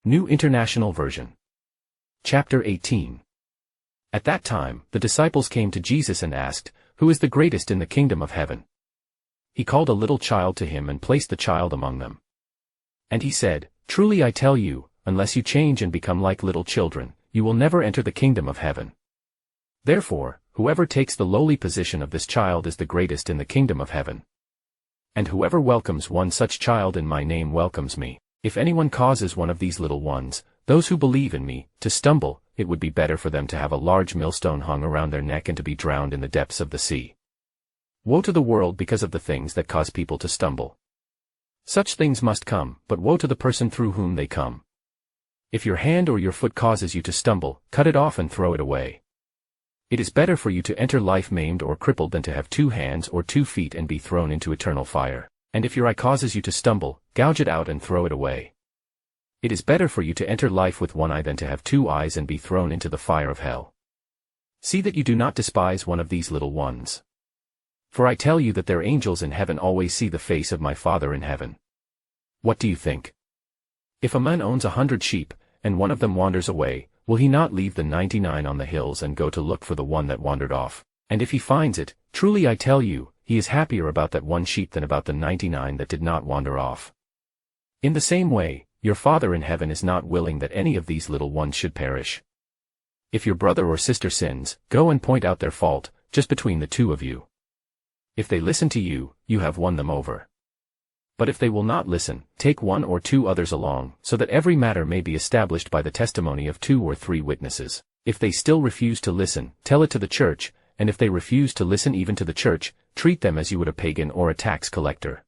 New International Version. Chapter 18. At that time, the disciples came to Jesus and asked, "Who is the greatest in the kingdom of heaven?" He called a little child to him and placed the child among them. And he said, "Truly I tell you, unless you change and become like little children, you will never enter the kingdom of heaven. Therefore, whoever takes the lowly position of this child is the greatest in the kingdom of heaven. And whoever welcomes one such child in my name welcomes me. If anyone causes one of these little ones, those who believe in me, to stumble, it would be better for them to have a large millstone hung around their neck and to be drowned in the depths of the sea. Woe to the world because of the things that cause people to stumble. Such things must come, but woe to the person through whom they come. If your hand or your foot causes you to stumble, cut it off and throw it away. It is better for you to enter life maimed or crippled than to have 2 hands or 2 feet and be thrown into eternal fire. And if your eye causes you to stumble, gouge it out and throw it away. It is better for you to enter life with 1 eye than to have 2 eyes and be thrown into the fire of hell. See that you do not despise one of these little ones. For I tell you that their angels in heaven always see the face of my Father in heaven. What do you think? If a man owns 100 sheep, and one of them wanders away, will he not leave the 99 on the hills and go to look for the one that wandered off? And if he finds it, truly I tell you, he is happier about that one sheep than about the 99 that did not wander off. In the same way, your Father in heaven is not willing that any of these little ones should perish. If your brother or sister sins, go and point out their fault, just between the 2 of you. If they listen to you, you have won them over. But if they will not listen, take 1 or 2 others along, so that every matter may be established by the testimony of 2 or 3 witnesses. If they still refuse to listen, tell it to the church, and if they refuse to listen even to the church, treat them as you would a pagan or a tax collector.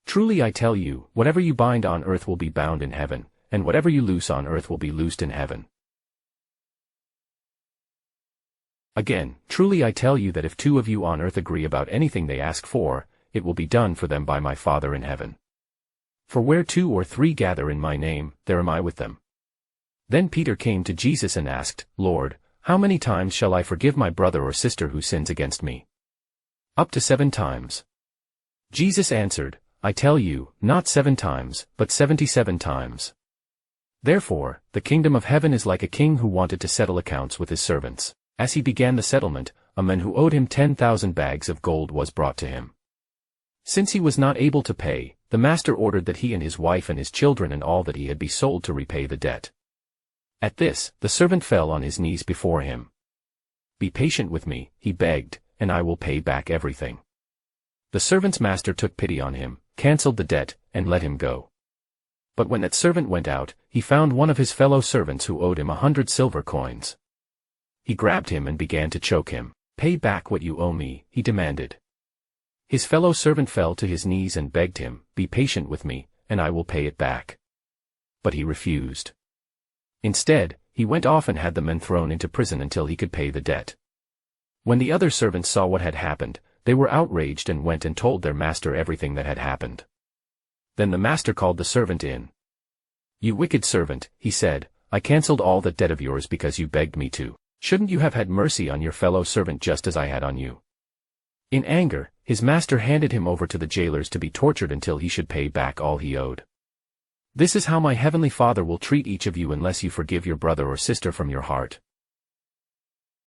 Truly I tell you, whatever you bind on earth will be bound in heaven, and whatever you loose on earth will be loosed in heaven. Again, truly I tell you that if 2 of you on earth agree about anything they ask for, it will be done for them by my Father in heaven. For where 2 or 3 gather in my name, there am I with them." Then Peter came to Jesus and asked, "Lord, how many times shall I forgive my brother or sister who sins against me? Up to 7 times. Jesus answered, "I tell you, not 7 times, but 77 times. Therefore, the kingdom of heaven is like a king who wanted to settle accounts with his servants. As he began the settlement, a man who owed him 10,000 bags of gold was brought to him. Since he was not able to pay, the master ordered that he and his wife and his children and all that he had be sold to repay the debt. At this, the servant fell on his knees before him. 'Be patient with me,' he begged, 'and I will pay back everything.' The servant's master took pity on him, cancelled the debt, and let him go. But when that servant went out, he found one of his fellow servants who owed him 100 silver coins. He grabbed him and began to choke him. 'Pay back what you owe me,' he demanded. His fellow servant fell to his knees and begged him, 'Be patient with me, and I will pay it back.' But he refused. Instead, he went off and had the men thrown into prison until he could pay the debt. When the other servants saw what had happened, they were outraged and went and told their master everything that had happened. Then the master called the servant in. 'You wicked servant,' he said, 'I cancelled all that debt of yours because you begged me to. Shouldn't you have had mercy on your fellow servant just as I had on you?' In anger, his master handed him over to the jailers to be tortured until he should pay back all he owed. This is how my heavenly Father will treat each of you unless you forgive your brother or sister from your heart.